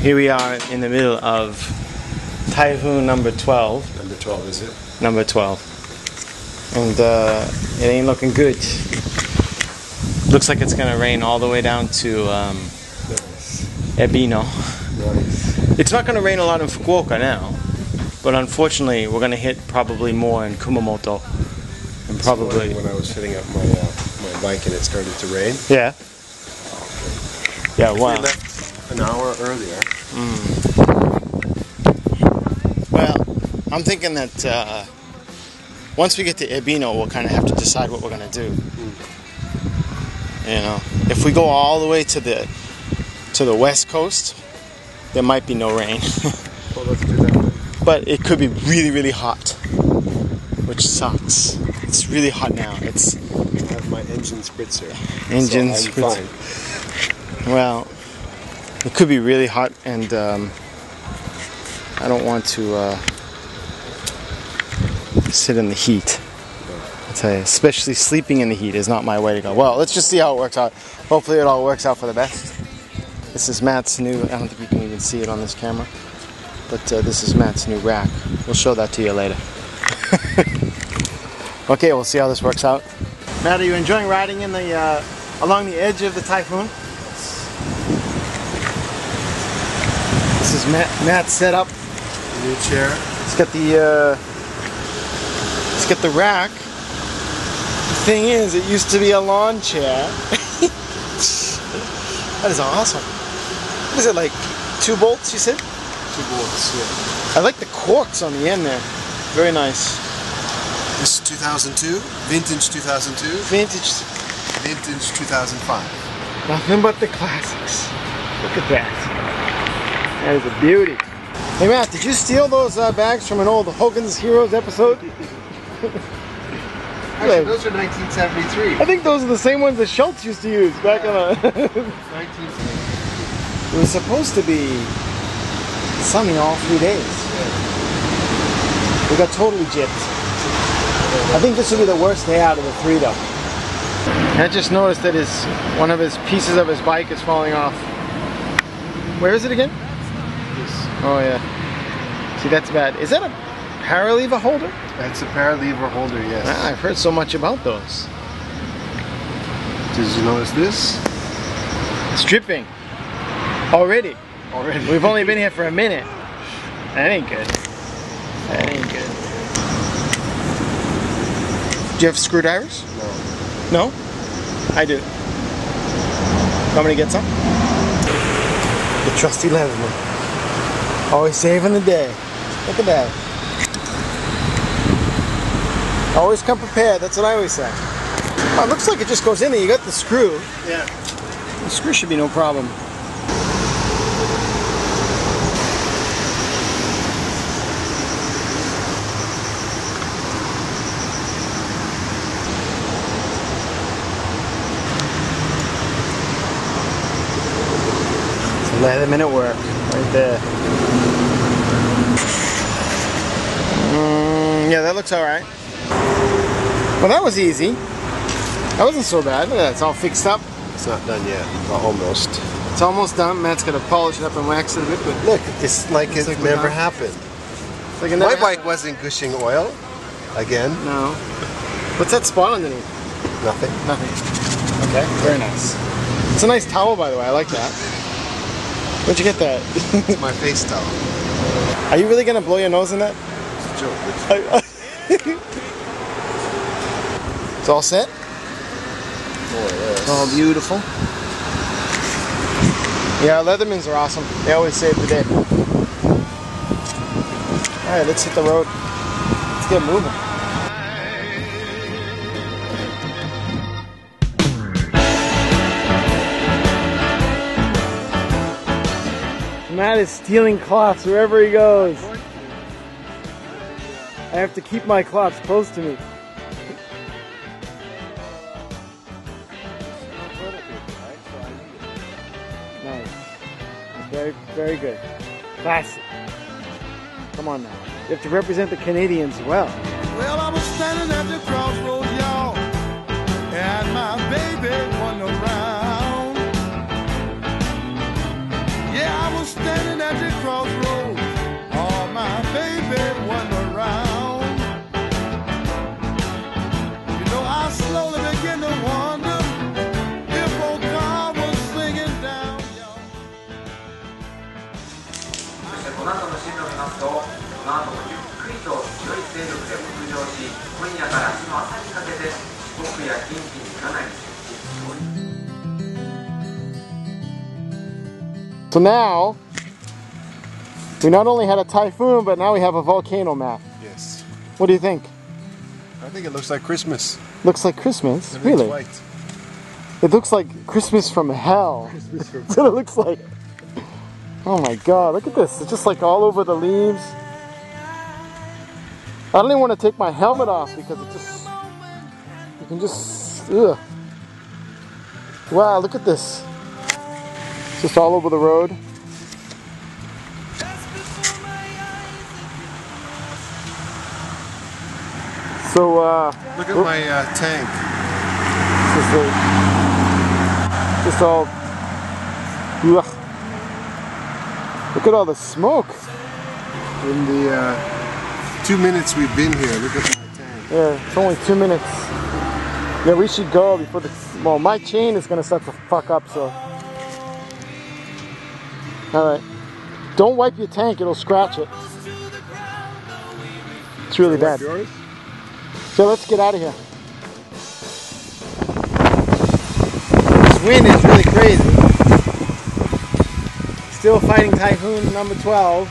Here we are in the middle of Typhoon number 12. Number 12, is it? Number 12. And it ain't looking good. Looks like it's gonna rain all the way down to Nice. Ebino. Nice. It's not gonna rain a lot in Fukuoka now, but unfortunately we're gonna hit probably more in Kumamoto. And probably when I was fitting up my bike and it started to rain. yeah. Yeah, wow. We left an hour earlier. Well, I'm thinking that once we get to Ebino, we'll kind of have to decide what we're gonna do. You know, if we go all the way to the west coast, there might be no rain. Well, let's do that. But it could be really, really hot, which sucks. It's really hot now. I have my engine spritzer. Engine so I'm spritzer. fine. Well, it could be really hot, and I don't want to sit in the heat. I tell you, especially sleeping in the heat is not my way to go. Well, let's just see how it works out. Hopefully, it all works out for the best. This is Matt's new. I don't think you can even see it on this camera, but this is Matt's new rack. We'll show that to you later. Okay, we'll see how this works out. Matt, are you enjoying riding in the along the edge of the Typhoon? This is Matt's setup. New chair. It's got the rack. The thing is, it used to be a lawn chair. That is awesome. What is it, like 2 bolts, you said? 2 bolts, yeah. I like the corks on the end there. Very nice. This is 2002, vintage 2002. Vintage. Vintage 2005. Nothing but the classics. Look at that. That is a beauty. Hey Matt, did you steal those bags from an old Hogan's Heroes episode? Actually, those are 1973. I think those are the same ones that Schultz used to use back on the... 1973. It was supposed to be sunny all 3 days. We got totally gypped. I think this will be the worst day out of the 3 though. I just noticed that one of his pieces of his bike is falling off. Where is it again? Oh yeah. See, that's bad. Is that a paralever holder? That's a paralever holder, yes. Ah, I've heard so much about those. Did you notice this? It's dripping. Already. Already. We've only been here for a minute. That ain't good. That ain't good. Do you have screwdrivers? No. No? I do. Want me to get some? The trusty Leatherman. Always saving the day. Look at that. Always come prepared. That's what I always say. Oh, it looks like it just goes in there. You got the screw. Yeah. The screw should be no problem. Leatherman at work, right there. Yeah, that looks alright. Well, that was easy. That wasn't so bad. Look at that, it's all fixed up. It's not done yet. Well, almost. It's almost done. Matt's gonna polish it up and wax it a bit, but Look, it's like it never happened. it's like it never My bike happened. wasn't gushing oil. Again. No. What's that spot underneath? Nothing. Nothing. Okay, very nice. It's a nice towel, by the way. I like that. Where'd you get that? It's my face towel. Are you really gonna blow your nose in that? It's a joke. It's all set? More or less. It's all beautiful. Yeah, Leathermans are awesome. They always save the day. Alright, let's hit the road. Let's get moving. Matt is stealing cloths wherever he goes. I have to keep my cloths close to me. Nice. Very, very good. Classic. Come on now. You have to represent the Canadians well. Well, I was standing at the crossroads, y'all, and my baby wasn't around. Yeah, I was standing at the crossroads, oh, my baby wasn't around. You know, I slowly began to wonder if old God was singing down, y'all. この後の進路を見ますと、この後もゆっくりと強い勢力で北上し、今夜から明日の朝にかけて四国や近畿にかなり接近。 So now, we not only had a typhoon, but now we have a volcano map. Yes. What do you think? I think it looks like Christmas. Looks like Christmas? Everything's Really? white. It looks like Christmas from hell. That's what it looks like. Oh my god, look at this. It's just like all over the leaves. I don't even want to take my helmet off because it just... You can just... Ugh. Wow, look at this. Just all over the road. So, Look at my tank. Just all. Ugh. Look at all the smoke. In the 2 minutes we've been here, look at my tank. Yeah, it's only 2 minutes. Yeah, we should go before the. Well, my chain is gonna start to fuck up, so. Alright. Don't wipe your tank, it'll scratch it. It's really bad. Yours? So let's get out of here. This wind is really crazy. Still fighting Typhoon number 12.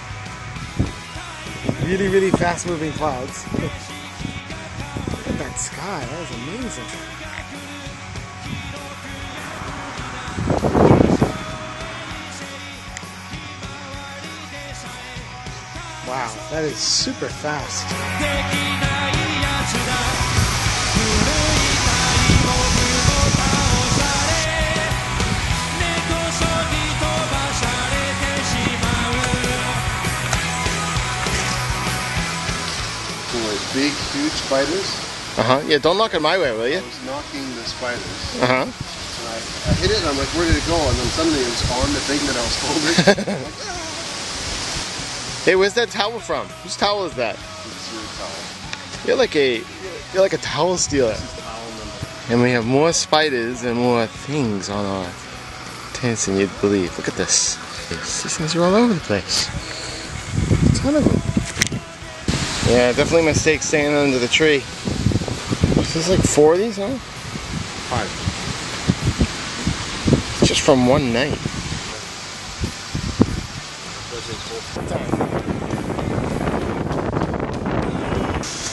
Really, really fast moving clouds. Look at that sky, that is amazing. Wow, that is super fast. Big, huge spiders. Yeah, don't knock it my way, will I you? was knocking the spiders. And And I hit it and I'm like, where did it go? And then suddenly it was on the thing that I was holding. I'm like, Hey, where's that towel from? Whose towel is that? it's your towel. You're like a towel stealer. This is towel number. And we have more spiders and more things on our tents than you'd believe. Look at this. These things are all over the place. A ton of them. Yeah, definitely a mistake staying under the tree. There's like 4 of these, huh? 5. Just from one night.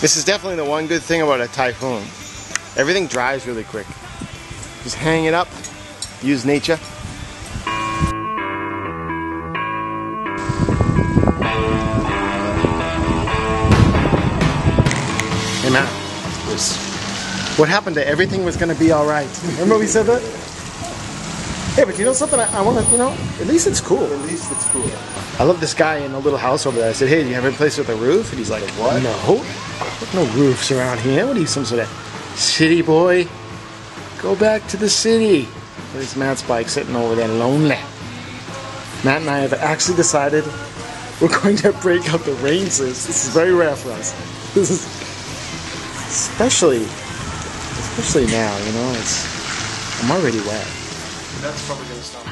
This is definitely the one good thing about a typhoon. Everything dries really quick. Just hang it up, use nature. Hey Matt, what happened to everything was going to be alright? Remember we said that? Hey, but you know something? I want to, at least it's cool. At least it's cool. I love this guy in the little house over there. I said, hey, do you have a place with a roof? And he's like, what? No. No roofs around here. What are you, some sort of city boy? Go back to the city. There's Matt's bike sitting over there lonely. Matt and I have actually decided we're going to break out the rain suits. This is very rare for us. This is especially now, I'm already wet. That's probably going to stop.